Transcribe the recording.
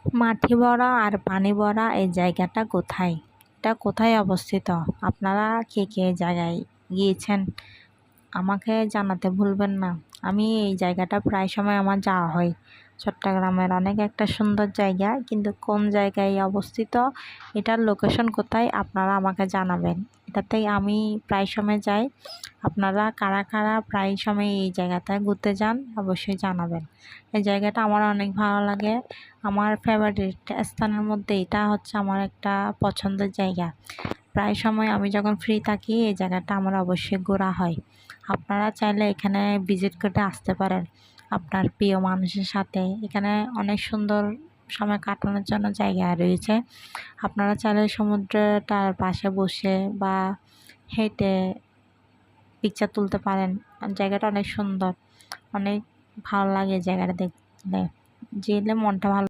মাটি ভরা আর পানি ভরা এই জায়গাটা কোথায়? এটা কোথায় অবস্থিত? আপনারা কে কে এই জায়গায় গিয়েছেন আমাকে জানাতে ভুলবেন না। আমি এই জায়গাটা প্রায় সময় আমার যাওয়া হয়। চট্টগ্রামের অনেক একটা সুন্দর জায়গা, কিন্তু কোন জায়গায় অবস্থিত, এটার লোকেশন কোথায় আপনারা আমাকে জানাবেন। এটাতেই আমি প্রায় সময় যাই। আপনারা কারা কারা প্রায় সময় এই জায়গাটায় ঘুরতে যান অবশ্যই জানাবেন। এই জায়গাটা আমার অনেক ভালো লাগে। আমার ফেভারিট স্থানের মধ্যে এটা হচ্ছে আমার একটা পছন্দের জায়গা। প্রায় সময় আমি যখন ফ্রি থাকি এই জায়গাটা আমার অবশ্যই ঘোরা হয়। আপনারা চাইলে এখানে ভিজিট করতে আসতে পারেন আপনার প্রিয় মানুষের সাথে। এখানে অনেক সুন্দর সময় কাটানোর জন্য জায়গা রয়েছে। আপনারা চাইলে সমুদ্রটার পাশে বসে বা হেঁটে পিকচার তুলতে পারেন। জায়গাটা অনেক সুন্দর, অনেক ভালো লাগে জায়গাটা দেখলে, গেলে মনটা ভালো।